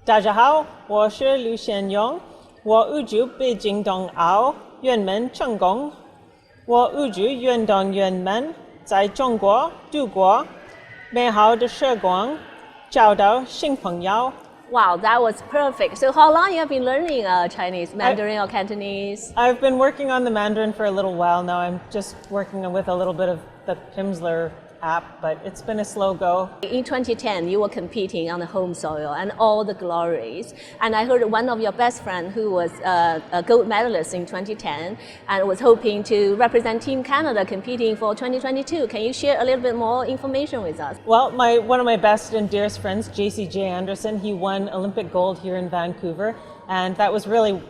大家好，我是刘显勇，我预祝北京冬奥圆满成功。我预祝运动员们在中国度过美好的时光，找到新朋友。Wow, that was perfect. So how long you have been learning Chinese, Mandarin or Cantonese? I've been working on the Mandarin for a little while now. I'm just working with a little bit of the Pimsleur app, but it's been a slow go. In 2010, you were competing on the home soil and all the glories. And I heard one of your best friends who was a gold medalist in 2010 and was hoping to represent Team Canada competing for 2022. Can you share a little bit more information with us? Well, one of my best and dearest friends, JCJ Anderson, he won Olympic gold here in Vancouver, and that was really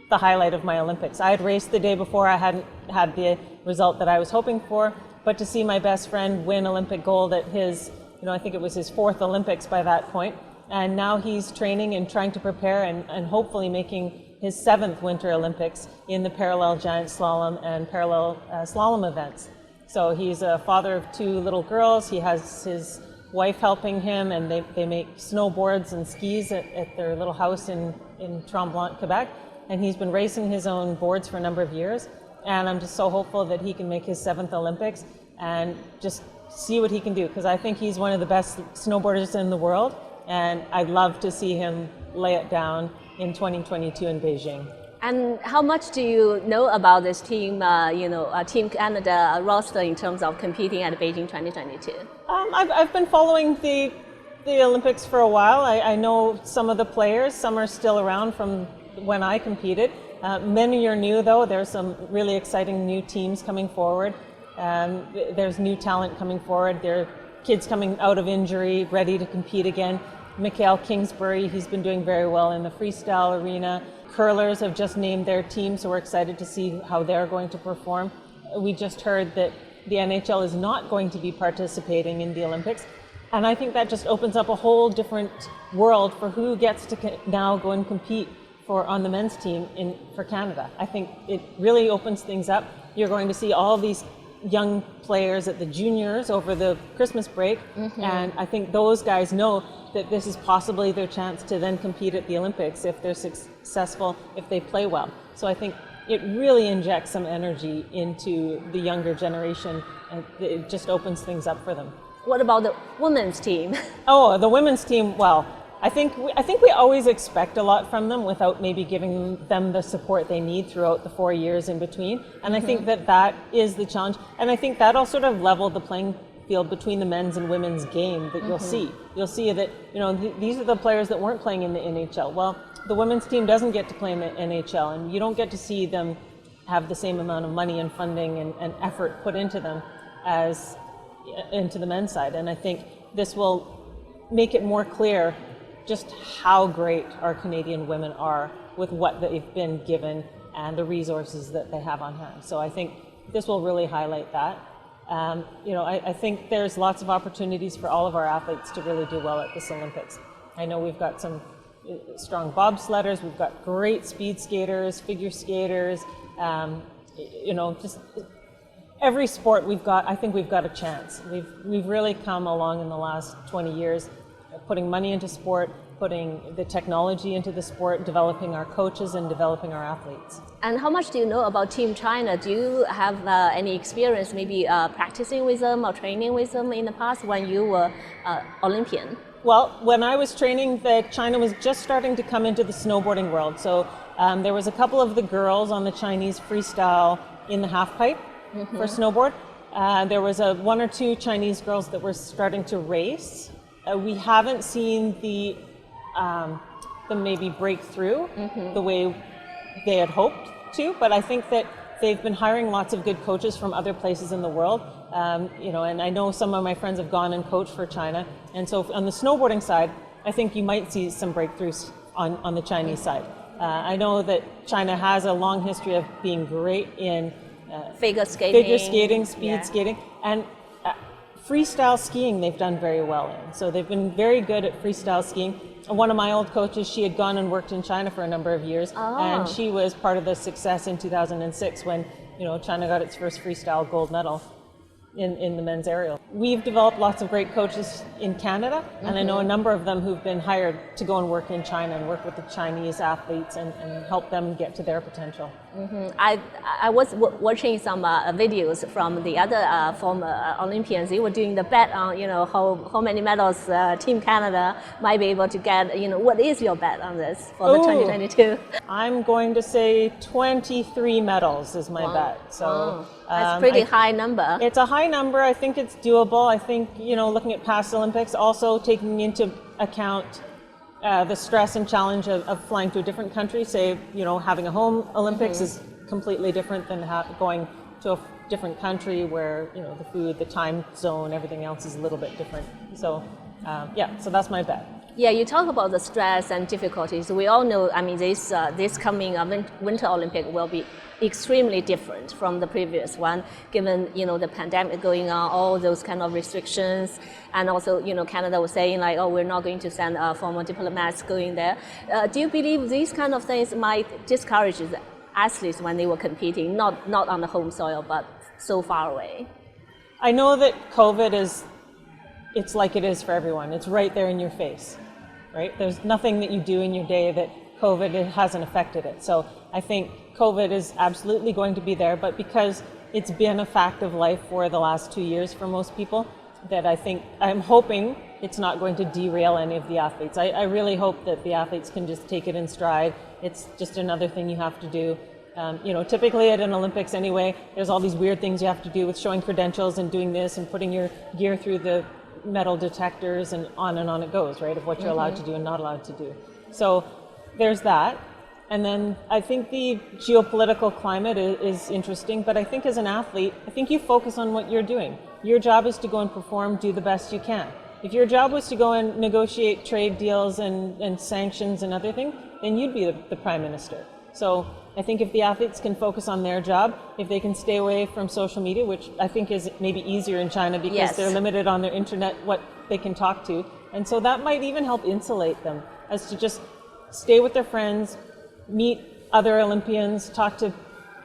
the highlight of my Olympics. I had raced the day before, I hadn't had the result that I was hoping for, but to see my best friend win Olympic gold at his, I think it was his 4th Olympics by that point, and now he's training and trying to prepare and hopefully making his 7th Winter Olympics in the parallel giant slalom and parallel slalom events. So he's a father of 2 little girls. He has his wife helping him, and they make snowboards and skis at their little house in Tremblant, Quebec. And he's been racing his own boards for a number of years. And I'm just so hopeful that he can make his 7th Olympics and just see what he can do, because I think he's one of the best snowboarders in the world, and I'd love to see him lay it down in 2022 in Beijing. And how much do you know about this team, Team Canada roster in terms of competing at Beijing 2022? I've been following the Olympics for a while. I know some of the players. Some are still around from when I competed. Many are new, though. There's some really exciting new teams coming forward. There's new talent coming forward. There are kids coming out of injury, ready to compete again. Mikhail Kingsbury, he's been doing very well in the freestyle arena. Curlers have just named their team, so we're excited to see how they're going to perform. We just heard that the NHL is not going to be participating in the Olympics, and I think that just opens up a whole different world for who gets to now go and compete on the men's team for Canada. I think it really opens things up. You're going to see all these young players at the juniors over the Christmas break, and I think those guys know that this is possibly their chance to then compete at the Olympics if they're successful, if they play well. So I think it really injects some energy into the younger generation, and it just opens things up for them. What about the women's team? Oh, the women's team, well, I think we always expect a lot from them without maybe giving them the support they need throughout the 4 years in between. And I think that is the challenge. And I think that'll sort of level the playing field between the men's and women's game that you'll see. You'll see that, these are the players that weren't playing in the NHL. Well, the women's team doesn't get to play in the NHL, and you don't get to see them have the same amount of money and funding and effort put into them as into the men's side. And I think this will make it more clear just how great our Canadian women are with what they've been given and the resources that they have on hand. So I think this will really highlight that. I think there's lots of opportunities for all of our athletes to really do well at this Olympics. I know we've got some strong bobsledders, we've got great speed skaters, figure skaters, just every sport I think we've got a chance. We've really come along in the last 20 years, putting money into sport, putting the technology into the sport, developing our coaches and developing our athletes. And how much do you know about Team China? Do you have any experience maybe practicing with them or training with them in the past when you were Olympian? Well, when I was training, China was just starting to come into the snowboarding world. So there was a couple of the girls on the Chinese freestyle in the half pipe for snowboard. There was 1 or 2 Chinese girls that were starting to race. We haven't seen them maybe break through the way they had hoped to, but I think that they've been hiring lots of good coaches from other places in the world, and I know some of my friends have gone and coached for China, and so on the snowboarding side, I think you might see some breakthroughs on the Chinese side. I know that China has a long history of being great in figure skating, speed skating, and freestyle skiing they've done very well in. So they've been very good at freestyle skiing. One of my old coaches, she had gone and worked in China for a number of years, and she was part of the success in 2006 when China got its first freestyle gold medal. in the men's aerial. We've developed lots of great coaches in Canada, and I know a number of them who've been hired to go and work in China and work with the Chinese athletes and help them get to their potential. I was watching some videos from the other former Olympians. They were doing the bet on, how many medals Team Canada might be able to get. What is your bet on this for the 2022? I'm going to say 23 medals is my bet. So that's a pretty high number. It's a high number. I think it's doable. I think, looking at past Olympics, also taking into account the stress and challenge of flying to a different country, say, having a home Olympics is completely different than going to a different country where, the food, the time zone, everything else is a little bit different. So, so that's my bet. Yeah, you talk about the stress and difficulties. We all know, this coming Winter Olympic will be extremely different from the previous one, given, the pandemic going on, all those kind of restrictions. And also, Canada was saying we're not going to send former diplomats going there. Do you believe these kind of things might discourage the athletes when they were competing, not on the home soil, but so far away? I know that COVID it's like it is for everyone. It's right there in your face, right? There's nothing that you do in your day that COVID hasn't affected it. So I think COVID is absolutely going to be there, but because it's been a fact of life for the last 2 years for most people, that I'm hoping it's not going to derail any of the athletes. I really hope that the athletes can just take it in stride. It's just another thing you have to do. Typically at an Olympics anyway, there's all these weird things you have to do with showing credentials and doing this and putting your gear through the metal detectors and on it goes, right, of what you're allowed to do and not allowed to do. So there's that. And then I think the geopolitical climate is interesting, but I think as an athlete, I think you focus on what you're doing. Your job is to go and perform, do the best you can. If your job was to go and negotiate trade deals and sanctions and other things, then you'd be the prime minister. So I think if the athletes can focus on their job, if they can stay away from social media, which I think is maybe easier in China because they're limited on their internet, what they can talk to. And so that might even help insulate them as to just stay with their friends, meet other Olympians, talk to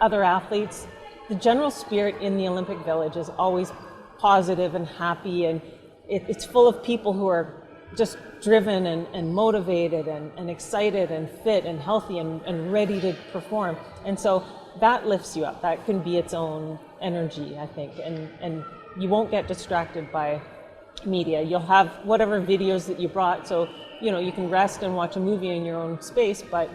other athletes. The general spirit in the Olympic Village is always positive and happy, and it's full of people who are just driven and motivated and excited and fit and healthy and ready to perform. And so that lifts you up. That can be its own energy, I think. And you won't get distracted by media. You'll have whatever videos that you brought, so you can rest and watch a movie in your own space, but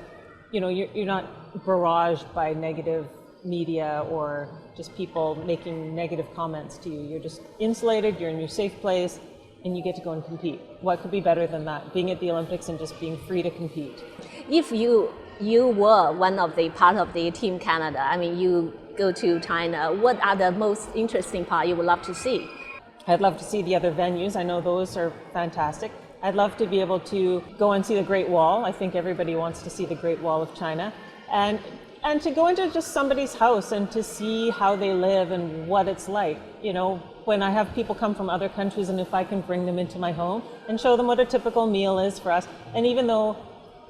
you're not barraged by negative media or just people making negative comments to you. You're just insulated, you're in your safe place, and you get to go and compete. What could be better than that? Being at the Olympics and just being free to compete. If you were one of the part of the Team Canada, you go to China, what are the most interesting part you would love to see? I'd love to see the other venues. I know those are fantastic. I'd love to be able to go and see the Great Wall. I think everybody wants to see the Great Wall of China. And to go into just somebody's house and to see how they live and what it's like. When I have people come from other countries, and if I can bring them into my home and show them what a typical meal is for us. And even though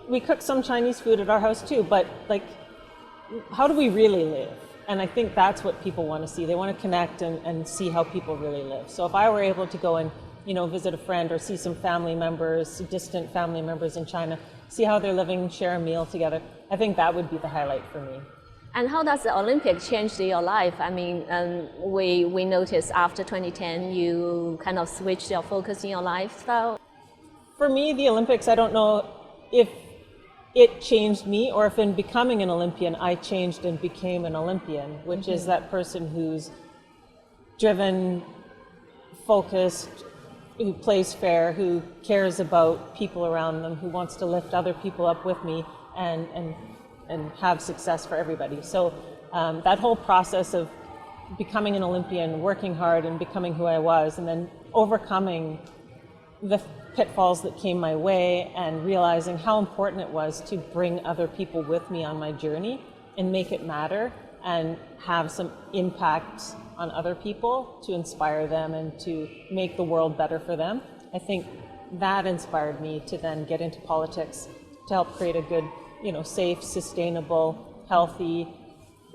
we cook some Chinese food at our house too, but how do we really live? And I think that's what people want to see. They want to connect and see how people really live. So if I were able to go and visit a friend or see some family members, distant family members in China, see how they're living, share a meal together, I think that would be the highlight for me. And how does the Olympics change your life? We noticed after 2010, you kind of switched your focus in your lifestyle. For me, the Olympics, I don't know if it changed me or if in becoming an Olympian, I changed and became an Olympian, which is that person who's driven, focused, who plays fair, who cares about people around them, who wants to lift other people up with me and have success for everybody. So that whole process of becoming an Olympian, working hard and becoming who I was, and then overcoming the pitfalls that came my way and realizing how important it was to bring other people with me on my journey and make it matter and have some impact on other people to inspire them and to make the world better for them. I think that inspired me to then get into politics to help create a good, safe, sustainable, healthy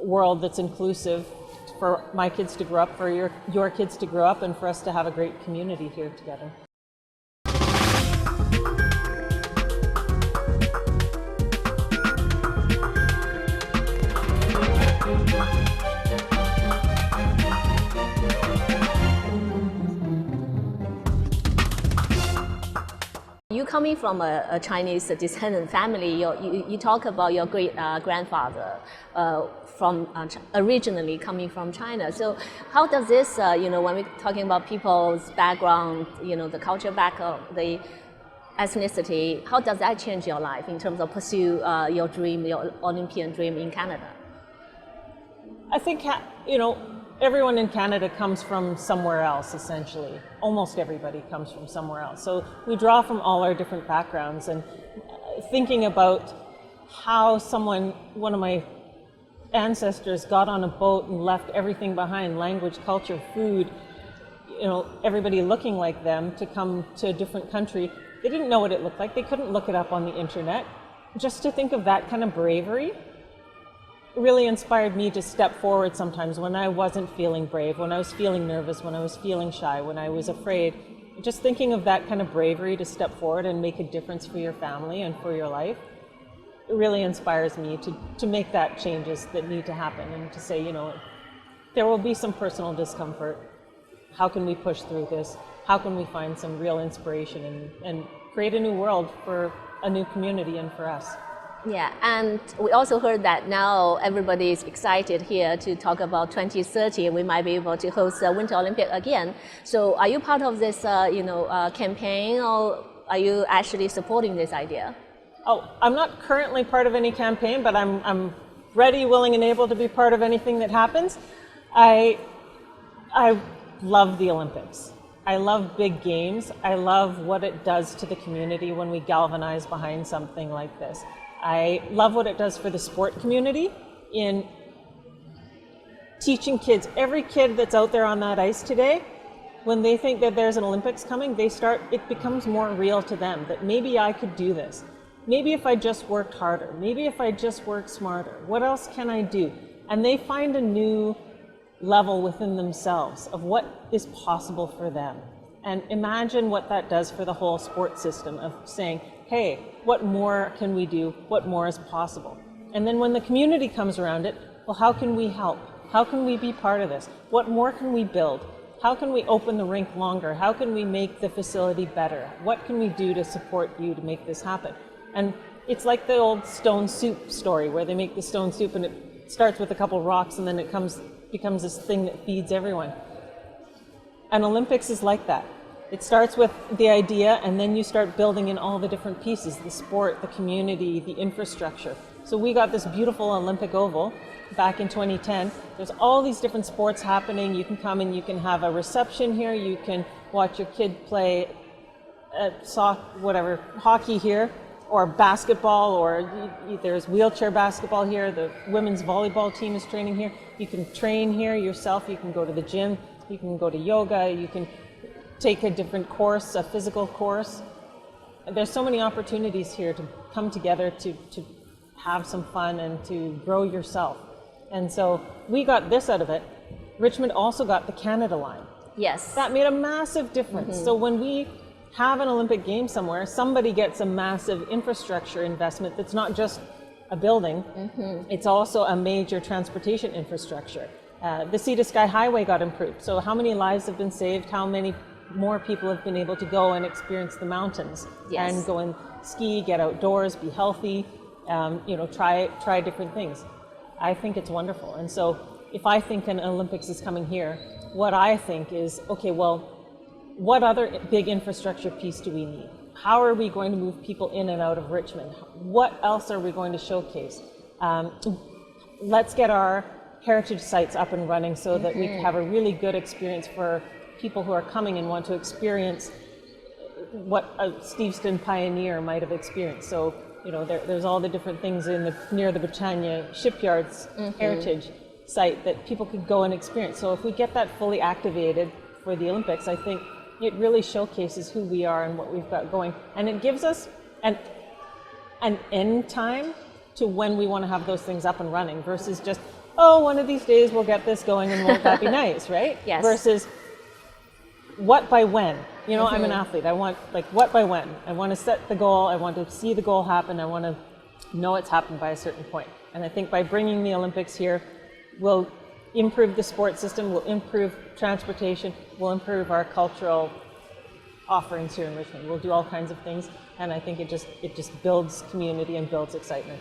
world that's inclusive for my kids to grow up, for your kids to grow up, and for us to have a great community here together. You coming from a Chinese descendant family, you talk about your great grandfather from originally coming from China. So how does this, when we're talking about people's background, the cultural background, the ethnicity, how does that change your life in terms of pursue your dream, your Olympian dream in Canada? I think, everyone in Canada comes from somewhere else, essentially. Almost everybody comes from somewhere else. So we draw from all our different backgrounds, and thinking about how one of my ancestors got on a boat and left everything behind, language, culture, food, everybody looking like them, to come to a different country. They didn't know what it looked like. They couldn't look it up on the internet. Just to think of that kind of bravery really inspired me to step forward sometimes when I wasn't feeling brave, when I was feeling nervous, when I was feeling shy, when I was afraid. Just thinking of that kind of bravery to step forward and make a difference for your family and for your life, it really inspires me to make that changes that need to happen, and to say, there will be some personal discomfort. How can we push through this? How can we find some real inspiration and create a new world for a new community and for us? Yeah, and we also heard that now everybody is excited here to talk about 2030. We might be able to host the Winter Olympic again. So are you part of this, campaign, or are you actually supporting this idea? Oh, I'm not currently part of any campaign, but I'm ready, willing, and able to be part of anything that happens. I love the Olympics. I love big games. I love what it does to the community when we galvanize behind something like this. I love what it does for the sport community in teaching kids. Every kid that's out there on that ice today, when they think that there's an Olympics coming, it becomes more real to them that maybe I could do this. Maybe if I just worked harder, maybe if I just worked smarter, what else can I do? And they find a new level within themselves of what is possible for them. And imagine what that does for the whole sport system of saying, hey, what more can we do? What more is possible? And then when the community comes around it, well, how can we help? How can we be part of this? What more can we build? How can we open the rink longer? How can we make the facility better? What can we do to support you to make this happen? And it's like the old stone soup story where they make the stone soup and it starts with a couple rocks and then it becomes this thing that feeds everyone. And Olympics is like that. It starts with the idea, and then you start building in all the different pieces, the sport, the community, the infrastructure. So we got this beautiful Olympic oval back in 2010. There's all these different sports happening. You can come and you can have a reception here. You can watch your kid play hockey here, or basketball, or there's wheelchair basketball here. The women's volleyball team is training here. You can train here yourself. You can go to the gym. You can go to yoga. You can take a different course, a physical course. There's so many opportunities here to come together to have some fun and to grow yourself. And so we got this out of it. Richmond also got the Canada line. Yes. That made a massive difference. So when we have an Olympic game somewhere, somebody gets a massive infrastructure investment that's not just a building, it's also a major transportation infrastructure. The Sea to Sky Highway got improved. So how many lives have been saved? How many more people have been able to go and experience the mountains and go and ski, get outdoors, be healthy, try different things. I think it's wonderful. And so if I think an Olympics is coming here, what I think is, okay, well, what other big infrastructure piece do we need? How are we going to move people in and out of Richmond? What else are we going to showcase? Let's get our heritage sites up and running so that we have a really good experience for people who are coming and want to experience what a Steveston pioneer might have experienced. So, there's all the different things near the Britannia Shipyards heritage site that people could go and experience. So if we get that fully activated for the Olympics, I think it really showcases who we are and what we've got going. And it gives us an end time to when we want to have those things up and running versus just oh, one of these days we'll get this going and won't that be nice, right? Yes. Versus what by when. You know, I'm an athlete. I want, like, what by when. I want to set the goal. I want to see the goal happen. I want to know it's happened by a certain point. And I think by bringing the Olympics here, we'll improve the sports system, we'll improve transportation, we'll improve our cultural offerings here in Richmond. We'll do all kinds of things, and I think it just builds community and builds excitement.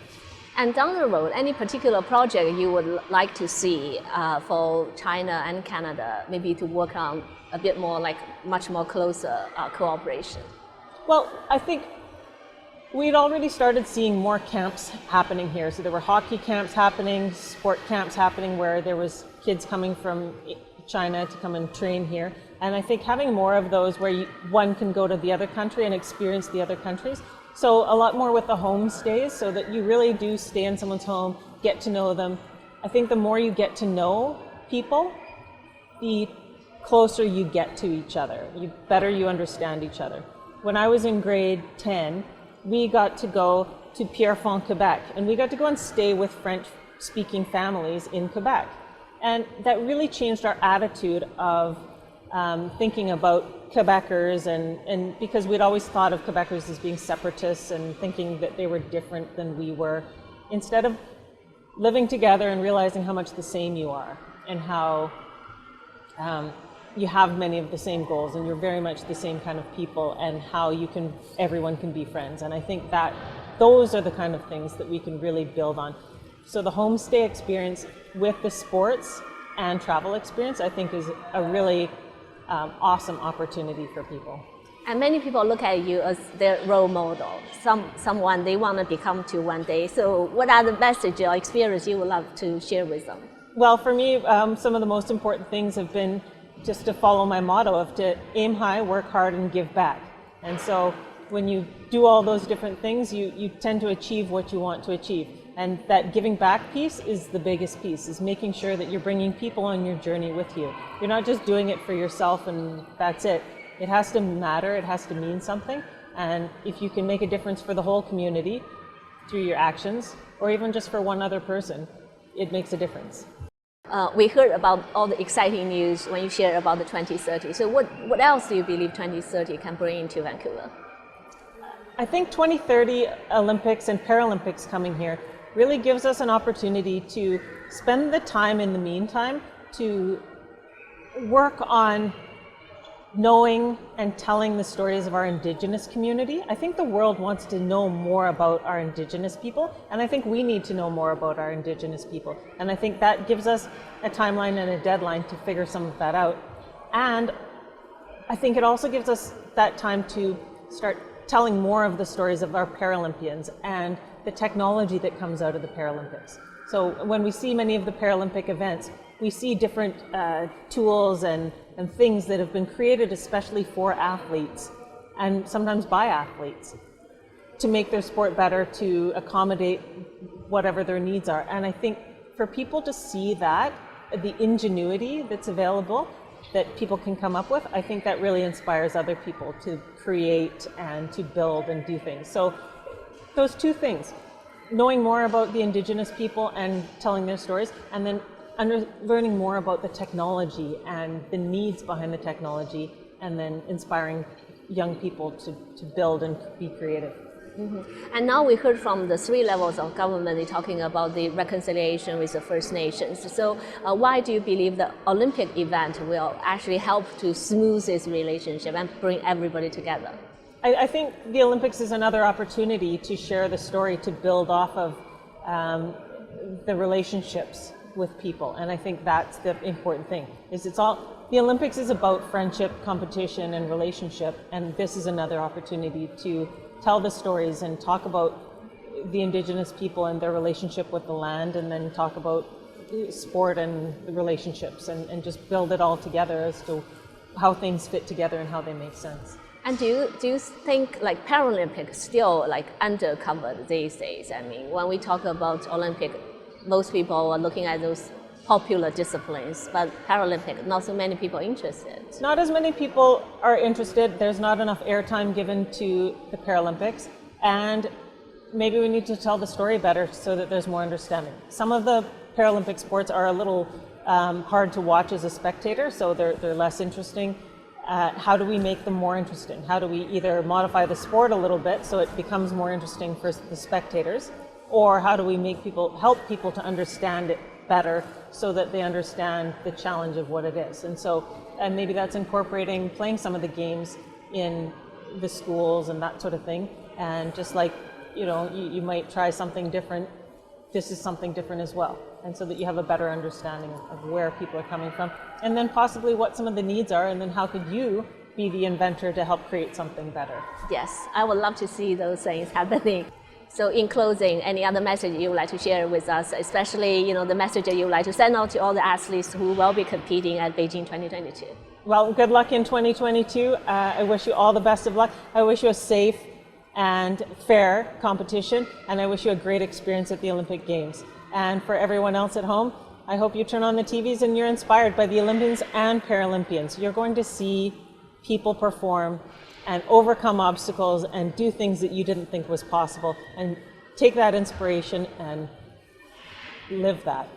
And down the road, any particular project you would like to see for China and Canada, maybe to work on a bit more, like much more closer cooperation? Well, I think we'd already started seeing more camps happening here. So there were hockey camps happening, sport camps happening, where there was kids coming from China to come and train here. And I think having more of those where one can go to the other country and experience the other countries. So a lot more with the homestays, so that you really do stay in someone's home, get to know them. I think the more you get to know people, the closer you get to each other, the better you understand each other. When I was in grade 10, we got to go to Pierrefonds, Quebec, and we got to go and stay with French-speaking families in Quebec. And that really changed our attitude of thinking about Quebecers, and because we'd always thought of Quebecers as being separatists and thinking that they were different than we were, instead of living together and realizing how much the same you are, and how you have many of the same goals, and you're very much the same kind of people, and how everyone can be friends. And I think that those are the kind of things that we can really build on. So the homestay experience with the sports and travel experience, I think, is a really awesome opportunity for people. And many people look at you as their role model, someone they want to become to one day. So what are the message or experience you would love to share with them? Well, for me, some of the most important things have been just to follow my motto of to aim high, work hard, and give back. And so when you do all those different things, you tend to achieve what you want to achieve. And that giving back piece is the biggest piece, is making sure that you're bringing people on your journey with you. You're not just doing it for yourself and that's it. It has to matter, it has to mean something. And if you can make a difference for the whole community through your actions, or even just for one other person, it makes a difference. We heard about all the exciting news when you shared about the 2030. So what else do you believe 2030 can bring into Vancouver? I think 2030 Olympics and Paralympics coming here really gives us an opportunity to spend the time in the meantime to work on knowing and telling the stories of our Indigenous community. I think the world wants to know more about our Indigenous people, and I think we need to know more about our Indigenous people. And I think that gives us a timeline and a deadline to figure some of that out. And I think it also gives us that time to start telling more of the stories of our Paralympians and the technology that comes out of the Paralympics. So when we see many of the Paralympic events, we see different tools and things that have been created especially for athletes, and sometimes by athletes, to make their sport better, to accommodate whatever their needs are. And I think for people to see that, the ingenuity that's available, that people can come up with, I think that really inspires other people to create and to build and do things. So those two things, knowing more about the Indigenous people and telling their stories, and then learning more about the technology and the needs behind the technology, and then inspiring young people to build and be creative. Mm-hmm. And now we heard from the 3 levels of government, they're talking about the reconciliation with the First Nations. So why do you believe the Olympic event will actually help to smooth this relationship and bring everybody together? I think the Olympics is another opportunity to share the story, to build off of the relationships with people. And I think that's the important thing, is the Olympics is about friendship, competition, and relationship. And this is another opportunity to tell the stories and talk about the Indigenous people and their relationship with the land, and then talk about sport and the relationships, and just build it all together as to how things fit together and how they make sense. And do you think like Paralympics still like undercovered these days? I mean, when we talk about Olympic, most people are looking at those popular disciplines, but Paralympic, not so many people interested. Not as many people are interested. There's not enough airtime given to the Paralympics, and maybe we need to tell the story better so that there's more understanding. Some of the Paralympic sports are a little hard to watch as a spectator, so they're less interesting. How do we make them more interesting? How do we either modify the sport a little bit so it becomes more interesting for the spectators, or how do we make help people to understand it better so that they understand the challenge of what it is? And maybe that's incorporating playing some of the games in the schools and that sort of thing. And just like, you might try something different, this is something different as well. And so that you have a better understanding of where people are coming from, and then possibly what some of the needs are, and then how could you be the inventor to help create something better? Yes, I would love to see those things happening. So in closing, any other message you would like to share with us, especially the message that you would like to send out to all the athletes who will be competing at Beijing 2022? Well, good luck in 2022. I wish you all the best of luck. I wish you a safe and fair competition, and I wish you a great experience at the Olympic Games. And for everyone else at home, I hope you turn on the TVs and you're inspired by the Olympians and Paralympians. You're going to see people perform and overcome obstacles and do things that you didn't think was possible, and take that inspiration and live that.